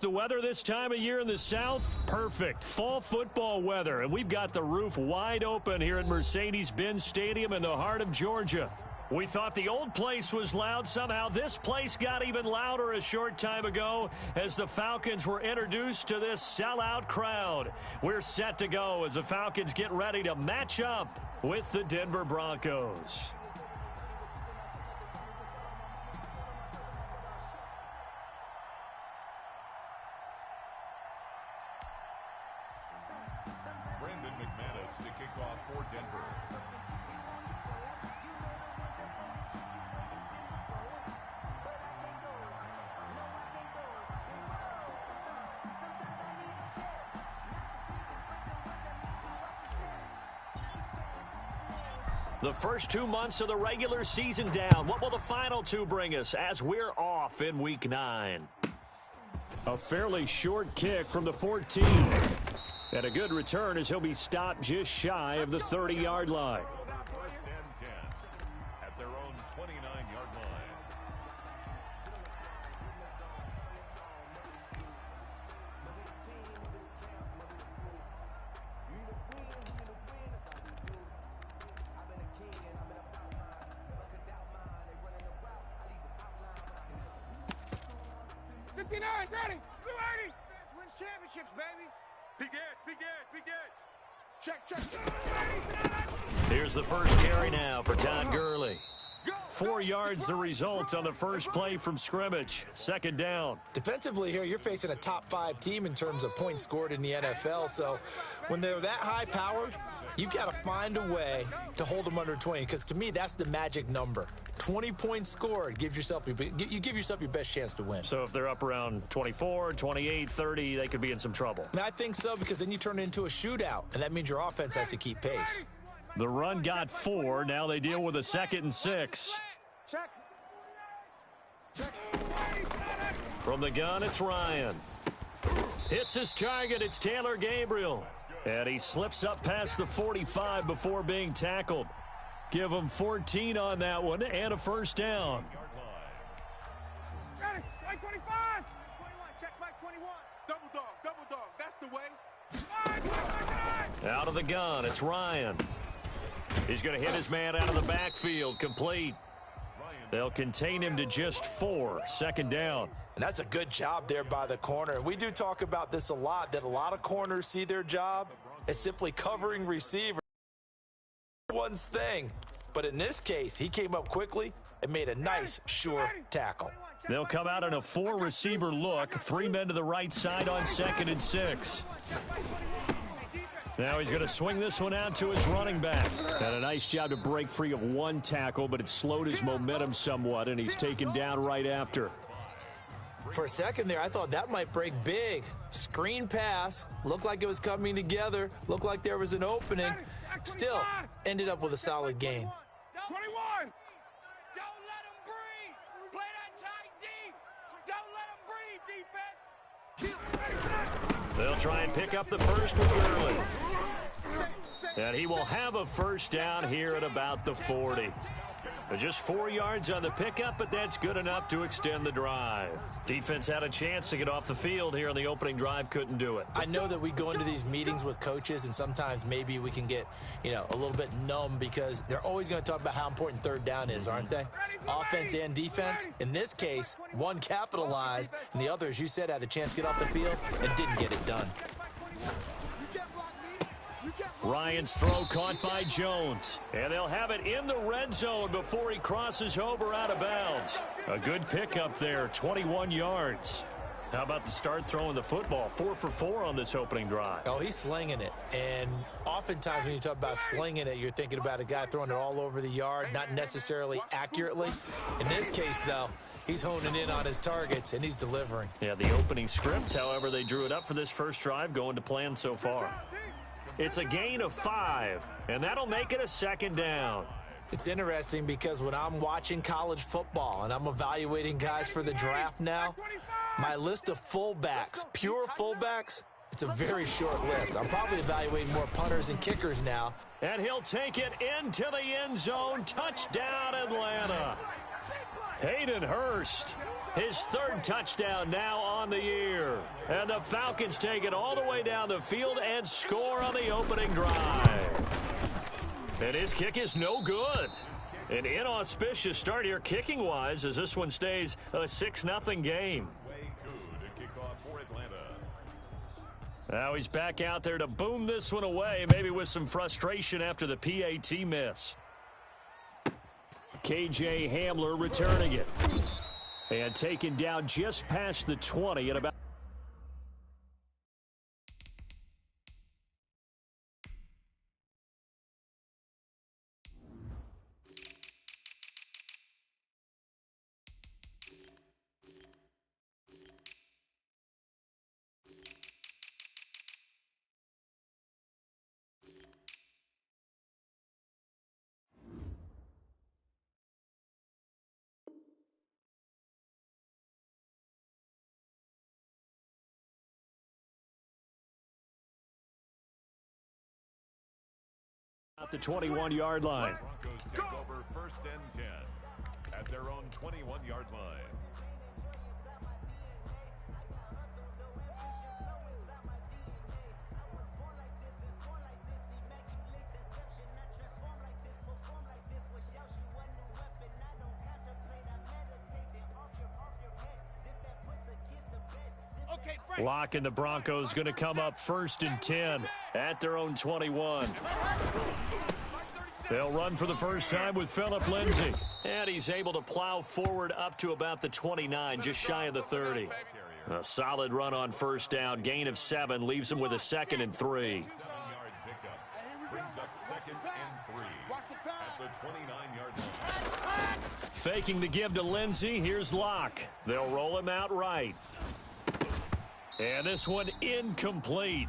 the weather this time of year in the South? Perfect. Fall football weather. And we've got the roof wide open here at Mercedes-Benz Stadium in the heart of Georgia. We thought the old place was loud. Somehow this place got even louder a short time ago as the Falcons were introduced to this sellout crowd. We're set to go as the Falcons get ready to match up with the Denver Broncos. To kick off for Denver. The first 2 months of the regular season down. What will the final two bring us as we're off in Week 9? A fairly short kick from the 14. And a good return as he'll be stopped just shy of the 30-yard line. First and 10 at their own 29-yard line. Ready, 280. Wins championships, baby. Be good. Check. Here's the first carry now for Todd Gurley. 4 yards the result on the first play from scrimmage. Second down. Defensively here, you're facing a top-5 team in terms of points scored in the NFL. So when they're that high-powered, you've got to find a way to hold them under 20. Because to me, that's the magic number. 20 points scored gives yourself you give yourself your best chance to win. So if they're up around 24, 28, 30, they could be in some trouble. And I think so, because then you turn it into a shootout, and that means your offense has to keep pace. The run got 4. Now they deal with a 2nd and 6. Check. From the gun, it's Ryan. Hits his target. It's Taylor Gabriel. And he slips up past the 45 before being tackled. Give him 14 on that one and a first down. Ready, strike 25. 21, check back 21. Double dog. That's the way. Out of the gun, it's Ryan. He's going to hit his man out of the backfield, complete. They'll contain him to just 4, second down. And that's a good job there by the corner. We do talk about this a lot, that a lot of corners see their job as simply covering receivers. One's thing. But in this case, he came up quickly and made a nice, sure tackle. They'll come out in a 4-receiver look. 3 men to the right side on 2nd and 6. Now he's going to swing this one out to his running back. And a nice job to break free of 1 tackle, but it slowed his momentum somewhat, and he's taken down right after. For a second there, I thought that might break big. Screen pass. Looked like it was coming together. Looked like there was an opening. Still, ended up with a solid gain. 21. Don't let him breathe. Play that tight D. Don't let him breathe, defense. They'll try and pick up the first with Gurley. And he will have a first down here at about the 40. Just 4 yards on the pickup, but that's good enough to extend the drive. Defense had a chance to get off the field here on the opening drive, couldn't do it. I know that we go into these meetings with coaches, and sometimes maybe we can get, a little bit numb because they're always going to talk about how important third down is, aren't they? Offense and defense. In this case, one capitalized, and the other, as you said, had a chance to get off the field and didn't get it done. Ryan's throw caught by Jones. And they'll have it in the red zone before he crosses over out of bounds. A good pickup there, 21 yards. How about the start throwing the football? 4 for 4 on this opening drive. Oh, he's slinging it. And oftentimes when you talk about slinging it, you're thinking about a guy throwing it all over the yard, not necessarily accurately. In this case, though, he's honing in on his targets, and he's delivering. Yeah, the opening script, however, they drew it up for this first drive, going to plan so far. It's a gain of 5, and that'll make it a second down. It's interesting because when I'm watching college football and I'm evaluating guys for the draft now, my list of fullbacks, pure fullbacks, it's a very short list. I'm probably evaluating more punters and kickers now. And he'll take it into the end zone. Touchdown, Atlanta. Hayden Hurst, his third touchdown now on the year. And the Falcons take it all the way down the field and score on the opening drive. And his kick is no good. An inauspicious start here kicking-wise as this one stays a 6-0 game. Now he's back out there to boom this one away, maybe with some frustration after the PAT miss. KJ Hamler returning it. And taken down just past the 20 at about... At the 21-yard line. Broncos take over 1st and 10 at their own 21-yard line. Locke and the Broncos going to come up 1st and 10 at their own 21. They'll run for the first time with Phillip Lindsay. And he's able to plow forward up to about the 29, just shy of the 30. A solid run on 1st down. Gain of 7 leaves him with a 2nd and 3. 7-yard pickup brings up 2nd and 3 at the 29-yard line. Faking the give to Lindsay. Here's Locke. They'll roll him out right. And this one incomplete.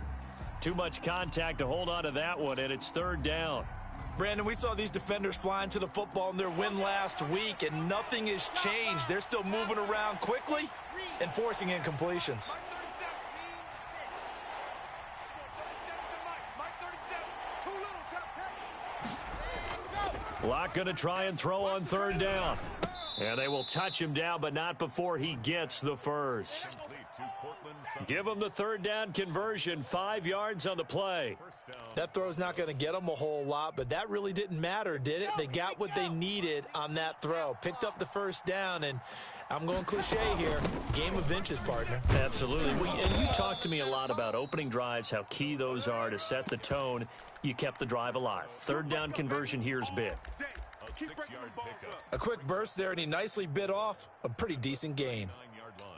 Too much contact to hold on to that one, and it's 3rd down. Brandon, we saw these defenders flying to the football in their win last week, and nothing has changed. They're still moving around quickly and forcing incompletions. Locke going to try and throw on 3rd down. And they will touch him down, but not before he gets the first. Give him the 3rd down conversion, 5 yards on the play. That throw's not going to get them a whole lot, but that really didn't matter, did it? They got what they needed on that throw. Picked up the 1st down, and I'm going cliche here. Game of inches, partner. Absolutely. And you talked to me a lot about opening drives, how key those are to set the tone. You kept the drive alive. 3rd down conversion here is big. A 6-yard pickup. A quick burst there, and he nicely bit off a pretty decent gain. 9-yard line.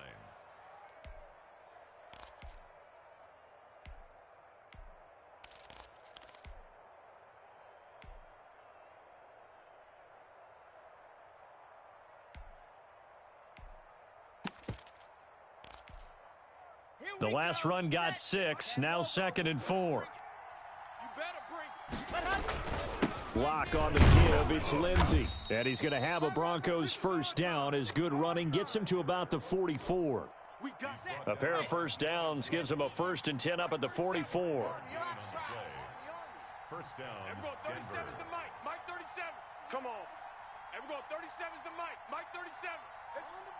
The last run got 6, now 2nd and 4. Locke on the give, it's Lindsay. And he's going to have a Broncos 1st down as good running gets him to about the 44. A pair of 1st downs gives him a 1st and 10 up at the 44. 1st down, Everyone, 37 is Denver. the Mike. Mike 37. Come on. Everyone, 37 is the Mike. Mike 37. It's on the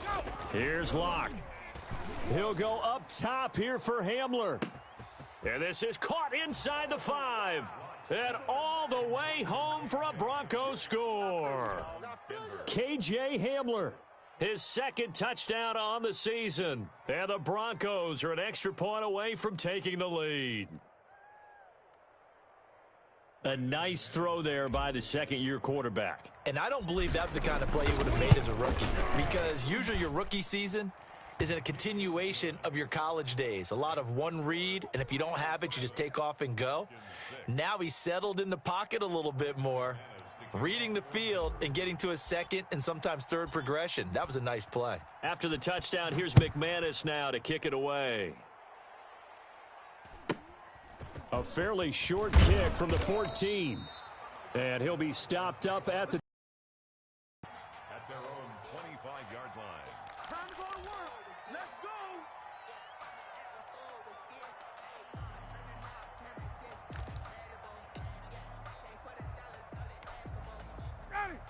ball. Go. Here's Locke. He'll go up top here for Hamler. And this is caught inside the 5. And all the way home for a Broncos score. KJ Hamler, his 2nd touchdown on the season. And the Broncos are an extra point away from taking the lead. A nice throw there by the 2nd-year quarterback. And I don't believe that was the kind of play he would have made as a rookie, because usually your rookie season is a continuation of your college days. A lot of one read, and if you don't have it, you just take off and go. Now he's settled in the pocket a little bit more, reading the field and getting to his 2nd and sometimes 3rd progression. That was a nice play. After the touchdown, here's McManus now to kick it away. A fairly short kick from the 14. And he'll be stopped up at the... At their own 25-yard line. Time to go to work. Let's go.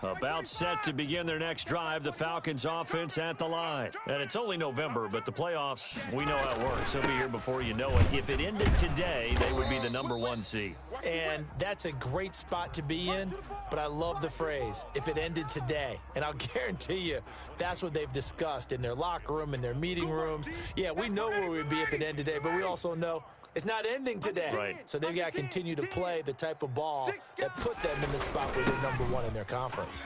About set to begin their next drive, the Falcons offense at the line. And it's only November, but the playoffs, we know how it works. They'll be here before you know it. If it ended today, they would be the #1 seed. And that's a great spot to be in, but I love the phrase, if it ended today. And I'll guarantee you, that's what they've discussed in their locker room, in their meeting rooms. Yeah, we know where we'd be if it ended today, but we also know it's not ending today. Right. So they've got to continue to play the type of ball that put them in the spot where they're #1 in their conference.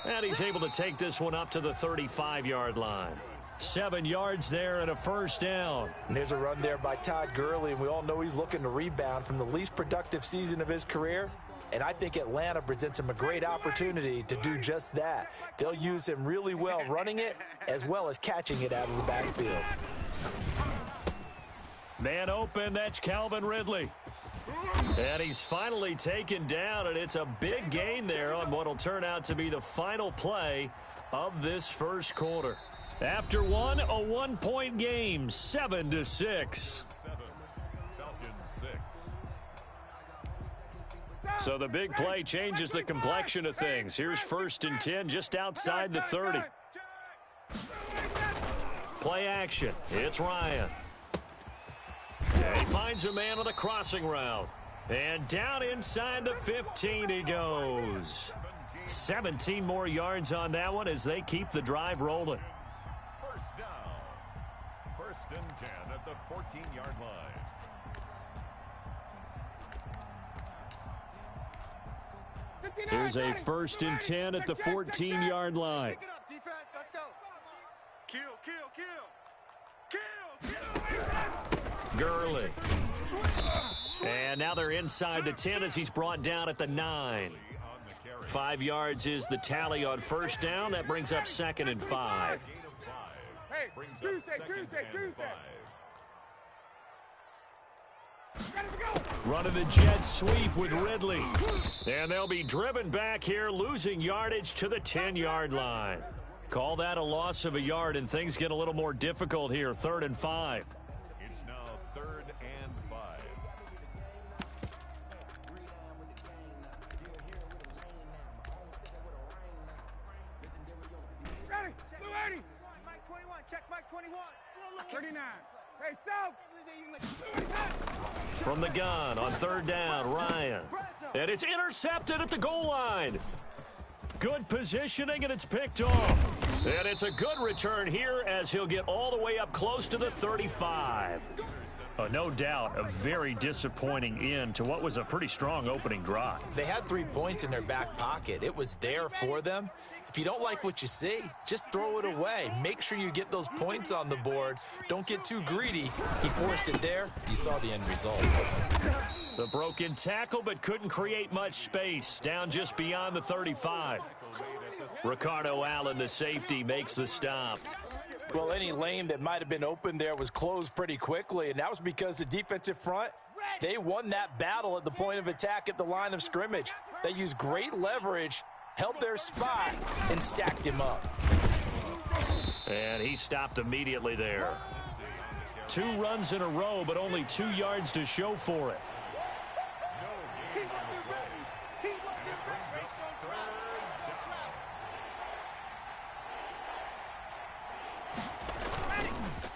And he's able to take this one up to the 35-yard line. 7 yards there and a first down. And there's a run there by Todd Gurley, and we all know he's looking to rebound from the least productive season of his career. And I think Atlanta presents him a great opportunity to do just that. They'll use him really well running it as well as catching it out of the backfield. Man open, that's Calvin Ridley. And he's finally taken down, and it's a big gain there on what will turn out to be the final play of this first quarter. After one, a 1-point game, 7-6. So the big play changes the complexion of things. Here's 1st and 10 just outside the 30. Play action. It's Ryan. And he finds a man on a crossing route. And down inside the 15 he goes. 17 more yards on that one as they keep the drive rolling. First down. 1st and 10 at the 14-yard line. Here's a 1st and 10 at the 14-yard line. Pick it up, defense. Let's go. Kill, kill, kill. Kill, kill. Gurley. And now they're inside the 10 as he's brought down at the 9. 5 yards is the tally on first down. That brings up 2nd and 5. Hey, Tuesday. Running the jet sweep with Ridley. And they'll be driven back here, losing yardage to the 10-yard line. Call that a loss of a yard, and things get a little more difficult here. 3rd and 5. It's now 3rd and 5. Ready. Blue 80. Mike 21. Check Mike 21. 39. Hey, South. From the gun on 3rd down, Ryan. And it's intercepted at the goal line. Good positioning, and it's picked off. And it's a good return here as he'll get all the way up close to the 35. No doubt, a very disappointing end to what was a pretty strong opening drive. They had 3 points in their back pocket. It was there for them. If you don't like what you see, just throw it away. Make sure you get those points on the board. Don't get too greedy. He forced it there. You saw the end result. The broken tackle, but couldn't create much space. Down just beyond the 35. Ricardo Allen, the safety, makes the stop. Well, any lane that might have been open there was closed pretty quickly, and that was because the defensive front, they won that battle at the point of attack at the line of scrimmage. They used great leverage, held their spot, and stacked him up. And he stopped immediately there. 2 runs in a row, but only 2 yards to show for it.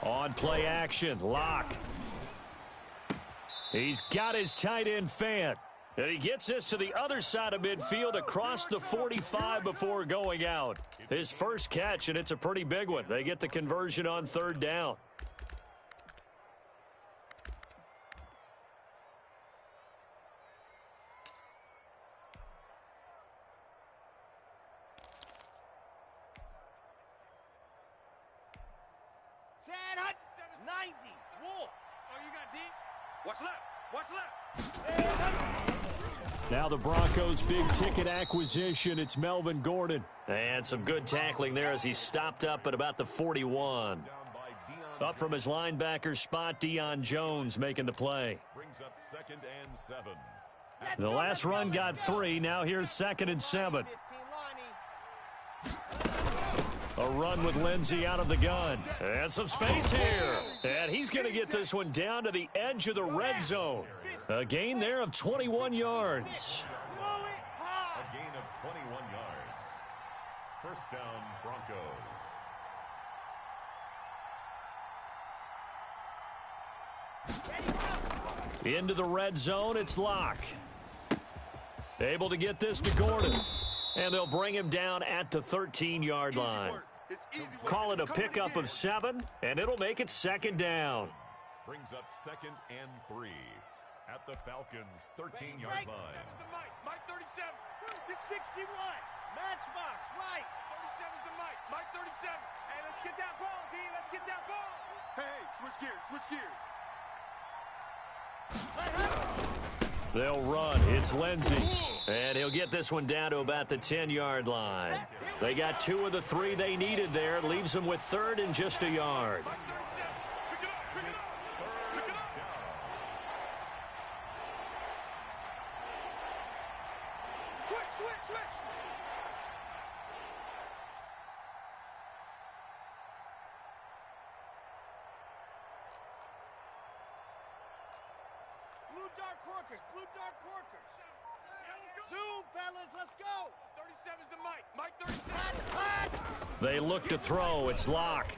On play action, Locke. He's got his tight end Fant. And he gets this to the other side of midfield across the 45 before going out. His first catch, and it's a pretty big one. They get the conversion on 3rd down. Sad Hut. 90. Wolf. Oh, you got deep. What's left? What's left? Now the Broncos' big-ticket acquisition, it's Melvin Gordon. And some good tackling there as he stopped up at about the 41. Up from his linebacker spot, Deion Jones making the play. Brings up 2nd and 7. The last run got 3. Now here's 2nd and 7. A run with Lindsey out of the gun. And some space here. And he's going to get this one down to the edge of the red zone. A gain there of 21 yards. First down, Broncos. Into the red zone, it's Locke. Able to get this to Gordon. And they'll bring him down at the 13-yard line. Call it a pickup of 7, and it'll make it second down. Brings up 2nd and 3 at the Falcons' 13-yard line. Mike 37. He's 61. Matchbox, light. 37 is the Mike. Mike 37. Hey, let's get that ball, D. Let's get that ball. Hey, switch gears, switch gears. They'll run. It's Lindsey. And he'll get this one down to about the 10-yard line. They got 2 of the 3 they needed there. Leaves them with 3rd and just a yard. Blue dark corkers, blue dark corkers. Zoom, fellas, let's go. 37's the Mike. Mike 37. They look to throw. It's Locke.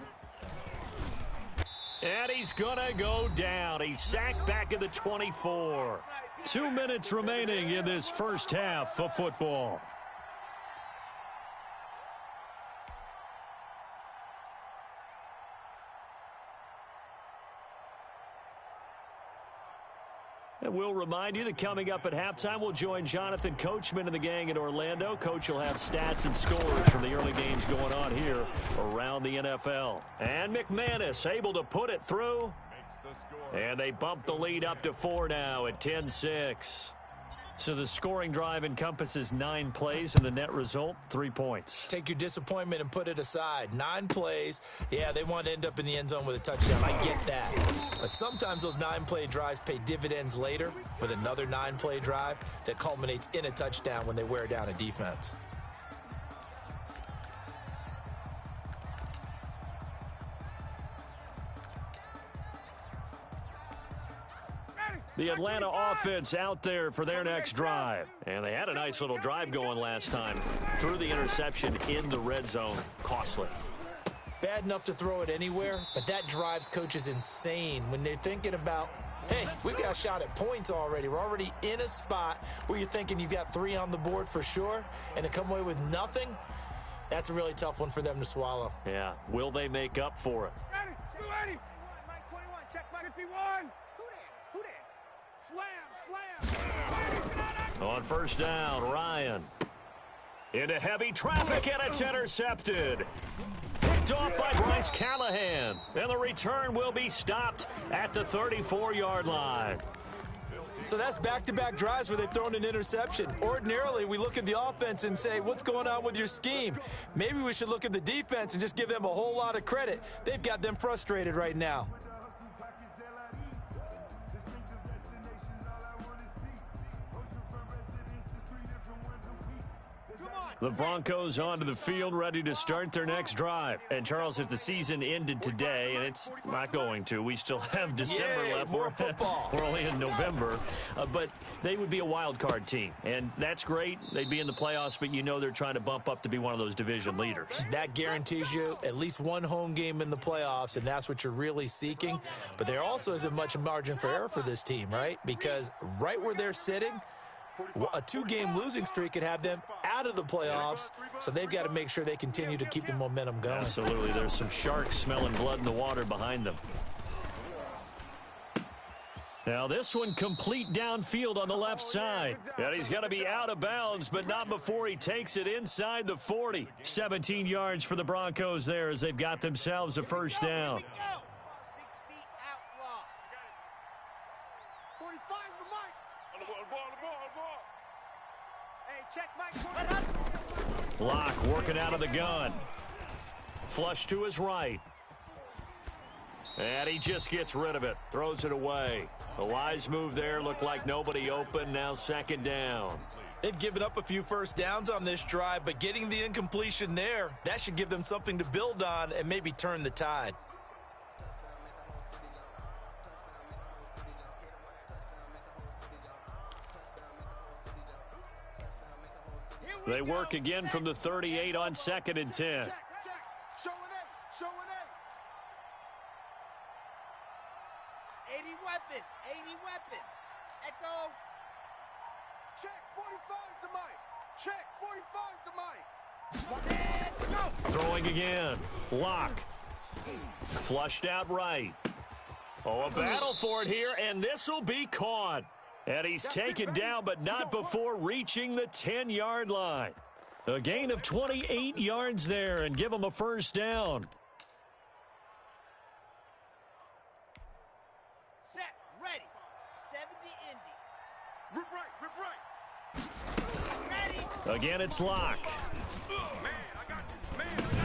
And he's going to go down. He's sacked back at the 24. 2 minutes remaining in this first half of football. And we'll remind you that coming up at halftime, we'll join Jonathan Coachman and the gang in Orlando. Coach will have stats and scores from the early games going on here around the NFL. And McManus able to put it through. And they bump the lead up to 4 now at 10-6. So the scoring drive encompasses 9 plays, and the net result, 3 points. Take your disappointment and put it aside. 9 plays. Yeah, they want to end up in the end zone with a touchdown. I get that. But sometimes those 9-play drives pay dividends later with another 9-play drive that culminates in a touchdown when they wear down a defense. The Atlanta offense out there for their next drive. And they had a nice little drive going last time. Threw the interception in the red zone. Costly. Bad enough to throw it anywhere, but that drives coaches insane when they're thinking about, hey, we've got a shot at points already. We're already in a spot where you're thinking you've got 3 on the board for sure, and to come away with nothing, that's a really tough one for them to swallow. Yeah. Will they make up for it? Ready. Mike 21, check Mike 51. Who there? Slam. On first down, Ryan. Into heavy traffic, and it's intercepted. Picked off by Bryce Callahan. And the return will be stopped at the 34-yard line. So that's back-to-back drives where they've thrown an interception. Ordinarily, we look at the offense and say, what's going on with your scheme? Maybe we should look at the defense and just give them a whole lot of credit. They've got them frustrated right now. The Broncos onto the field, ready to start their next drive. And, Charles, if the season ended today, and it's not going to, we still have December left. More football. We're only in November. But they would be a wild card team. And that's great. They'd be in the playoffs, but you know they're trying to bump up to be one of those division leaders. That guarantees you at least one home game in the playoffs, and that's what you're really seeking. But there also isn't much margin for error for this team, right? Because right where they're sitting, a 2-game losing streak could have them out of the playoffs, so they've got to make sure they continue to keep the momentum going. Absolutely. There's some sharks smelling blood in the water behind them. Now this one complete downfield on the left side. And he's going to be out of bounds, but not before he takes it inside the 40. 17 yards for the Broncos there as they've got themselves a first down. 60 outlaw. 45's the Mike. On the ball. Hey, check Mike. Locke working out of the gun. Flush to his right. And he just gets rid of it. Throws it away. A wise move there. Looked like nobody open. Now second down. They've given up a few first downs on this drive, but getting the incompletion there, that should give them something to build on and maybe turn the tide. Here They work again from the 38 on 2nd and 10. Check. Show an 8. 80 weapon. Echo. Check. 45 is the mic. Check. 45 is the mic. Go. Throwing again. Lock. Flushed out right. Oh, a battle for it here, and this will be caught. And he's taken down, but not before reaching the 10-yard line. A gain of 28 yards there, and give him a first down. Set. Ready. 70 Indy. Rip right. Ready. Again, it's Lock.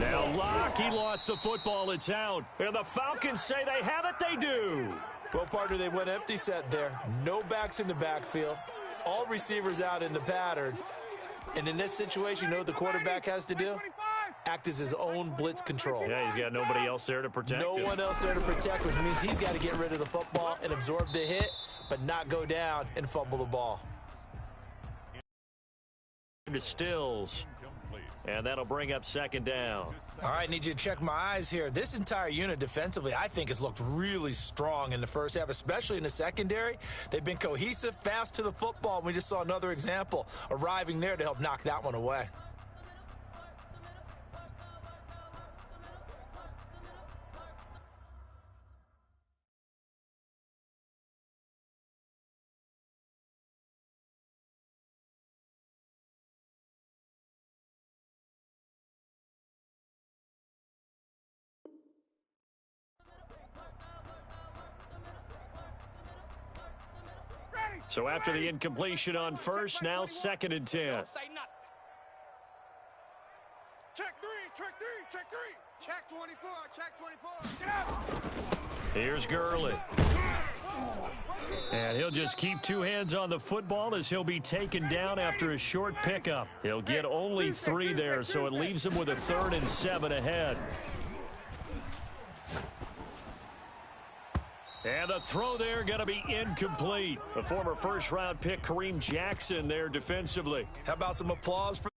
Now Lock, he lost the football. It's out. And the Falcons say they have it. They do. Well, partner, they went empty set there. No backs in the backfield. All receivers out in the pattern. And in this situation, you know what the quarterback has to do? Act as his own blitz control. Yeah, he's got nobody else there to protect him. No one else there to protect, which means he's got to get rid of the football and absorb the hit, but not go down and fumble the ball. To Stills. And that'll bring up 2nd down. All right, need you to check my eyes here. This entire unit defensively, I think, has looked really strong in the first half, especially in the secondary. They've been cohesive, fast to the football. We just saw another example arriving there to help knock that one away. So after the incompletion on first, now 2nd and 10. Say nothing. Check 3. Check 24. Check 24. Here's Gurley. And he'll just keep 2 hands on the football as he'll be taken down after a short pickup. He'll get only 3 there, so it leaves him with a 3rd and 7 ahead. And the throw there going to be incomplete. The former first-round pick Kareem Jackson there defensively. How about some applause for